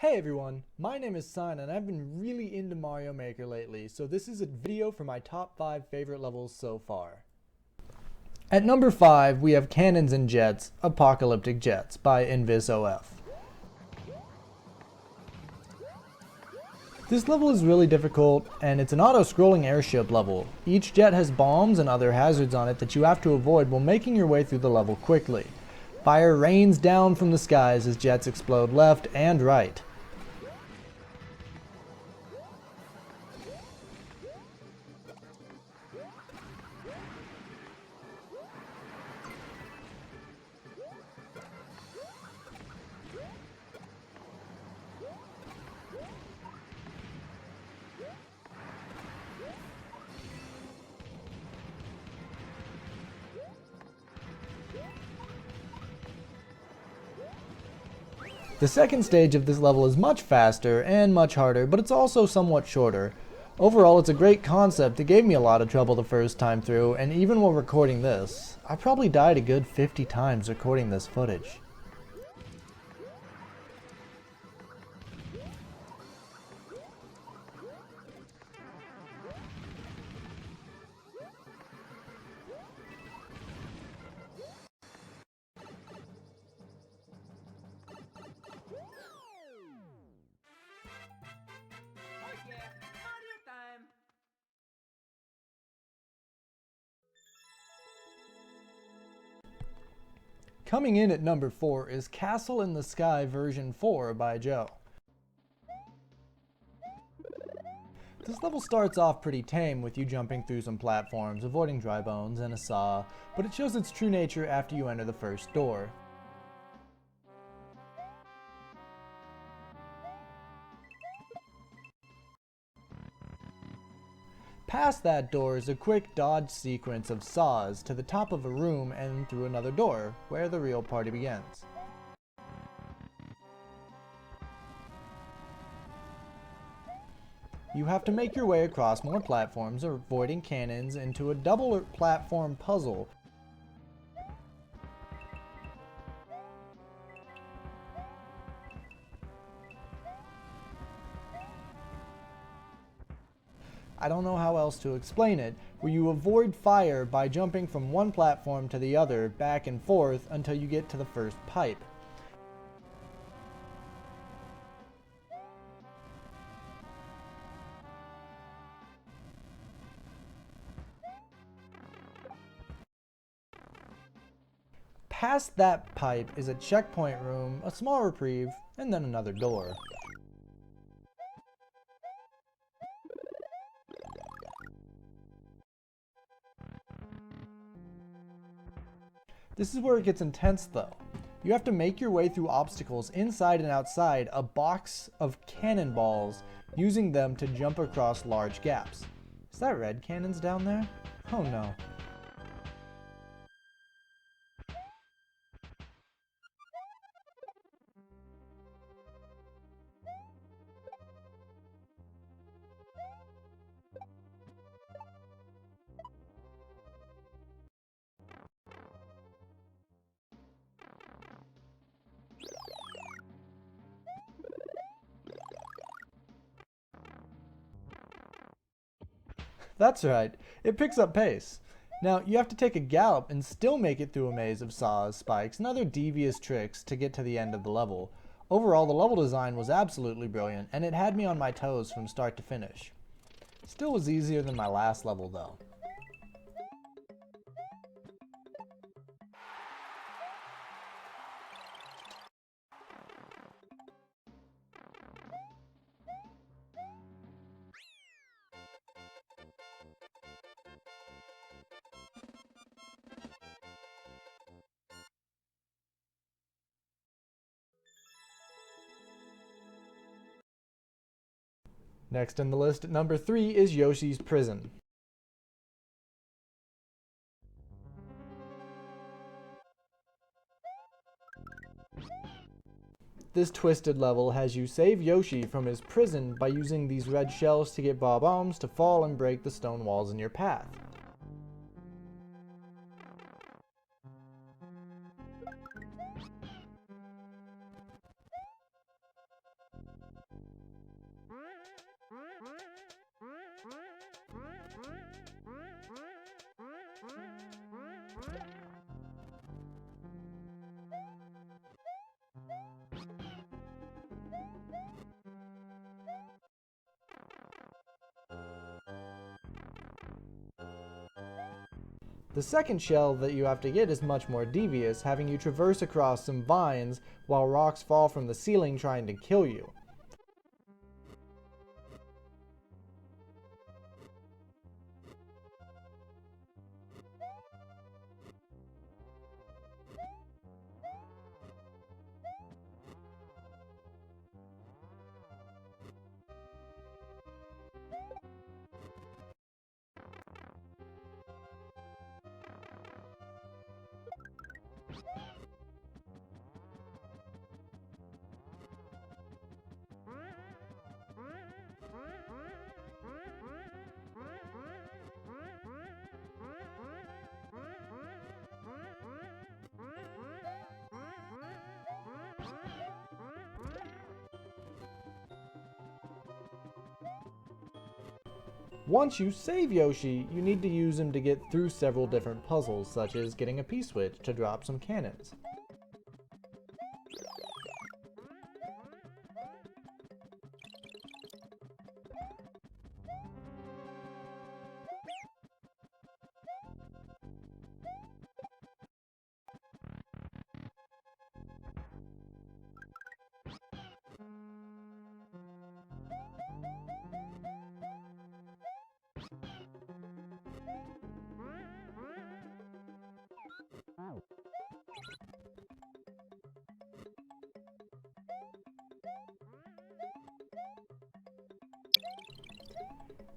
Hey everyone, my name is Sign and I've been really into Mario Maker lately, so this is a video for my top 5 favorite levels so far. At number 5 we have Cannons and Jets, Apocalyptic Jets by InvisOF. This level is really difficult and it's an auto-scrolling airship level. Each jet has bombs and other hazards on it that you have to avoid while making your way through the level quickly. Fire rains down from the skies as jets explode left and right. The second stage of this level is much faster and much harder, but it's also somewhat shorter. Overall, it's a great concept. It gave me a lot of trouble the first time through, and even while recording this, I probably died a good 50 times recording this footage. Coming in at number 4 is Castle in the Sky version 4 by Joe. This level starts off pretty tame with you jumping through some platforms, avoiding dry bones and a saw, but it shows its true nature after you enter the first door. Past that door is a quick dodge sequence of saws to the top of a room and through another door, where the real party begins. You have to make your way across more platforms, avoiding cannons, into a double platform puzzle. I don't know how else to explain it, where you avoid fire by jumping from one platform to the other, back and forth, until you get to the first pipe. Past that pipe is a checkpoint room, a small reprieve, and then another door. This is where it gets intense though. You have to make your way through obstacles inside and outside a box of cannonballs, using them to jump across large gaps. Is that red cannons down there? Oh no. That's right, it picks up pace. Now, you have to take a gallop and still make it through a maze of saws, spikes, and other devious tricks to get to the end of the level. Overall, the level design was absolutely brilliant, and it had me on my toes from start to finish. Still was easier than my last level though. Next on the list at number 3 is Yoshi's Prison. This twisted level has you save Yoshi from his prison by using these red shells to get bombs to fall and break the stone walls in your path. The second shell that you have to get is much more devious, having you traverse across some vines while rocks fall from the ceiling trying to kill you. Once you save Yoshi, you need to use him to get through several different puzzles, such as getting a P-switch to drop some cannons.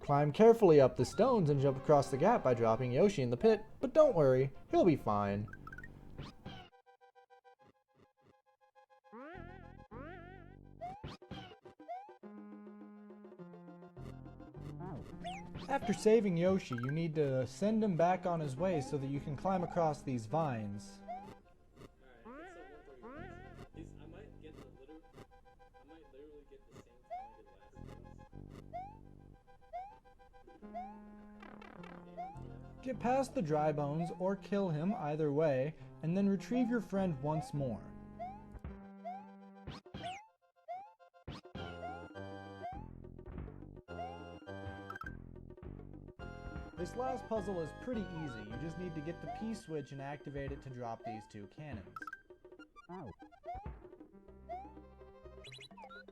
Climb carefully up the stones and jump across the gap by dropping Yoshi in the pit, but don't worry, he'll be fine. After saving Yoshi, you need to send him back on his way so that you can climb across these vines. Get past the dry bones or kill him either way, and then retrieve your friend once more. This last puzzle is pretty easy. You just need to get the P-switch and activate it to drop these two cannons.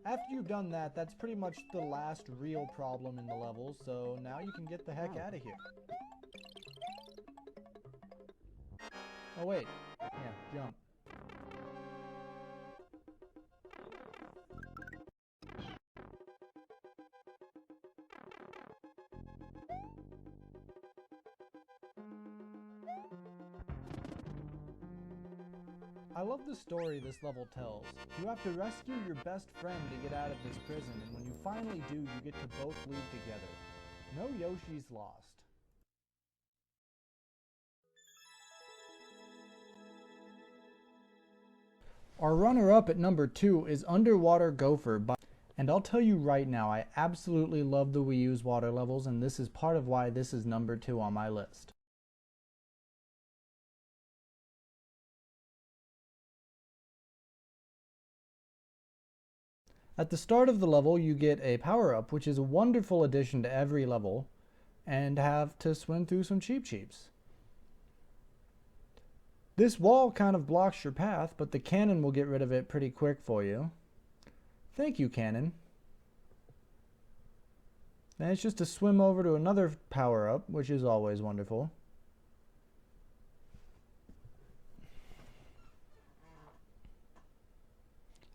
After you've done that, that's pretty much the last real problem in the level, so now you can get the heck out of here. Oh wait, yeah, jump. I love the story this level tells. You have to rescue your best friend to get out of this prison, and when you finally do, you get to both leave together. No Yoshi's lost. Our runner-up at number 2 is Underwater Gopher, and I'll tell you right now, I absolutely love the Wii U's water levels, and this is part of why this is number 2 on my list. At the start of the level, you get a power-up, which is a wonderful addition to every level, and have to swim through some Cheep Cheeps. This wall kind of blocks your path, but the cannon will get rid of it pretty quick for you. Thank you, cannon. Then it's just to swim over to another power-up, which is always wonderful.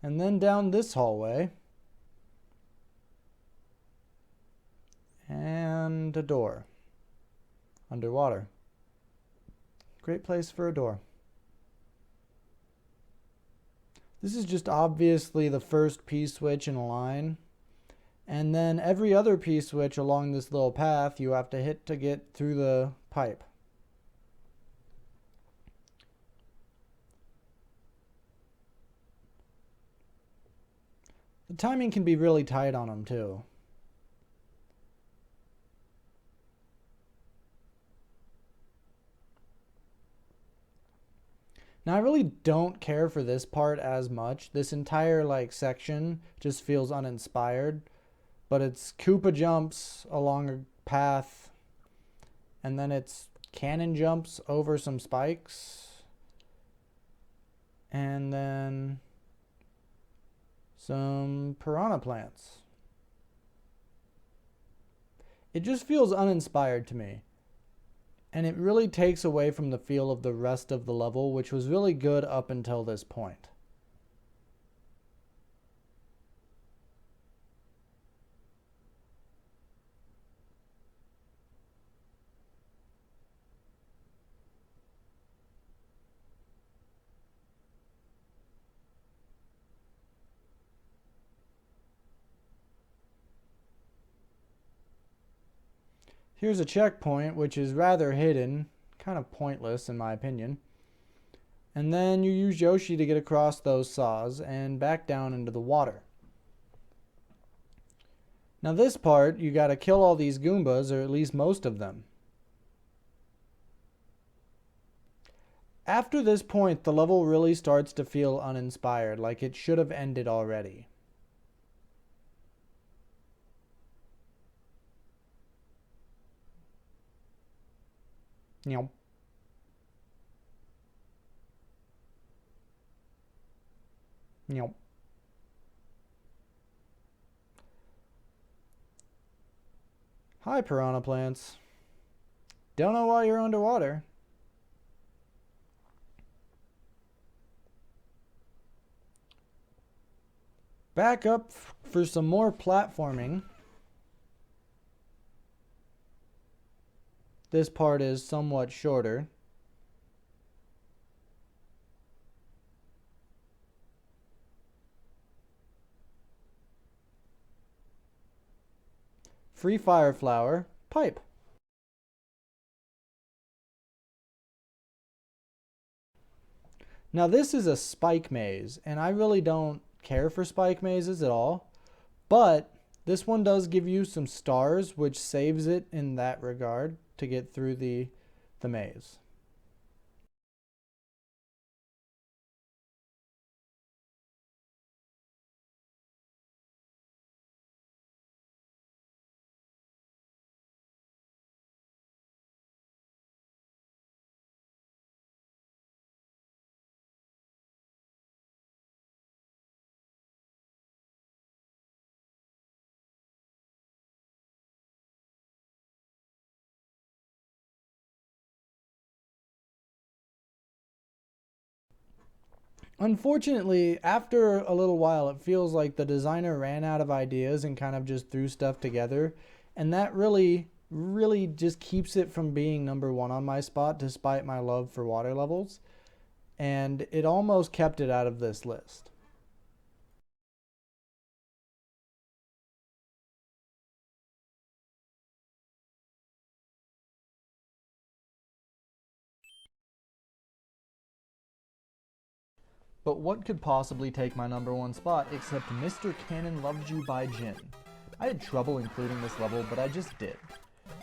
And then down this hallway. And a door. Underwater. Great place for a door. This is just obviously the first P-switch in a line. And then every other P-switch along this little path you have to hit to get through the pipe. The timing can be really tight on them too. Now I really don't care for this part as much. This entire section just feels uninspired. But it's Koopa jumps along a path, and then it's cannon jumps over some spikes. And then some piranha plants. It just feels uninspired to me. And it really takes away from the feel of the rest of the level, which was really good up until this point. Here's a checkpoint, which is rather hidden, kind of pointless in my opinion. And then you use Yoshi to get across those saws and back down into the water. Now this part, you gotta kill all these Goombas, or at least most of them. After this point, the level really starts to feel uninspired, like it should have ended already. Meow. Meow. Hi, piranha plants. Don't know why you're underwater. Back up for some more platforming. This part is somewhat shorter. Free fire flower, pipe. Now this is a spike maze, and I really don't care for spike mazes at all, but this one does give you some stars, which saves it in that regard to get through the maze. Unfortunately, after a little while, it feels like the designer ran out of ideas and kind of just threw stuff together. And that really just keeps it from being #1 on my spot, despite my love for water levels. And it almost kept it out of this list. But what could possibly take my #1 spot except Mr. Cannon Loves You by Jin? I had trouble including this level, but I just did.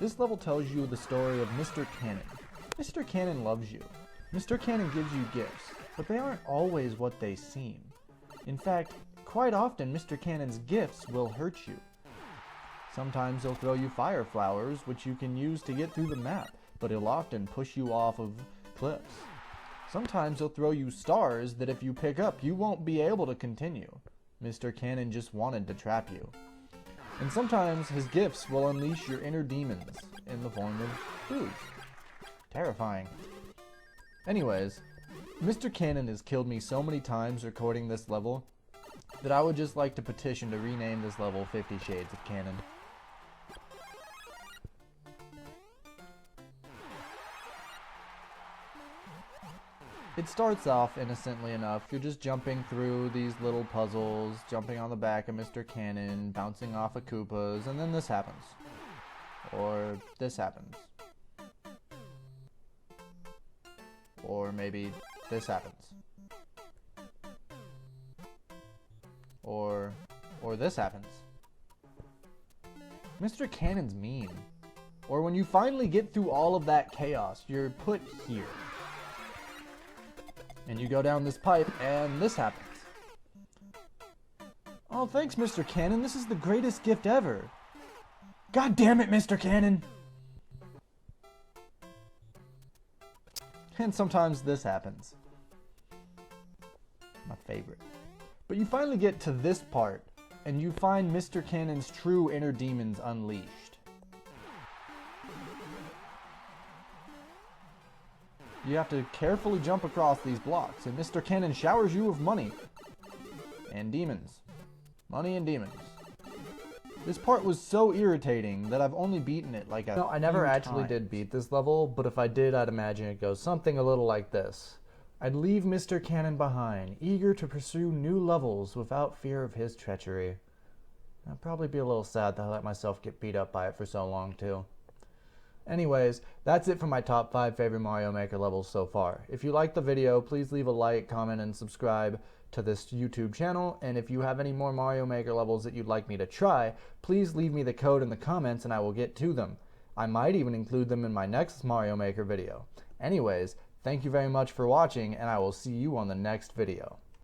This level tells you the story of Mr. Cannon. Mr. Cannon loves you. Mr. Cannon gives you gifts, but they aren't always what they seem. In fact, quite often Mr. Cannon's gifts will hurt you. Sometimes he'll throw you fire flowers, which you can use to get through the map, but he'll often push you off of cliffs. Sometimes he'll throw you stars that if you pick up, you won't be able to continue. Mr. Cannon just wanted to trap you. And sometimes his gifts will unleash your inner demons in the form of food. Terrifying. Anyways, Mr. Cannon has killed me so many times recording this level that I would just like to petition to rename this level 50 Shades of Cannon. It starts off innocently enough. You're just jumping through these little puzzles, jumping on the back of Mr. Cannon, bouncing off of Koopas, and then this happens. Or this happens. Or maybe this happens. Or this happens. Mr. Cannon's mean. Or when you finally get through all of that chaos, you're put here. And you go down this pipe, and this happens. Oh, thanks, Mr. Cannon. This is the greatest gift ever. God damn it, Mr. Cannon! And sometimes this happens. My favorite. But you finally get to this part, and you find Mr. Cannon's true inner demons unleashed. You have to carefully jump across these blocks, and Mr. Cannon showers you with money. And demons. Money and demons. This part was so irritating that I've only beaten it like a few times. I never actually did beat this level, but if I did, I'd imagine it goes something a little like this. I'd leave Mr. Cannon behind, eager to pursue new levels without fear of his treachery. I'd probably be a little sad that I let myself get beat up by it for so long, too. Anyways, that's it for my top 5 favorite Mario Maker levels so far. If you liked the video, please leave a like, comment, and subscribe to this YouTube channel. And if you have any more Mario Maker levels that you'd like me to try, please leave me the code in the comments and I will get to them. I might even include them in my next Mario Maker video. Anyways, thank you very much for watching, and I will see you on the next video.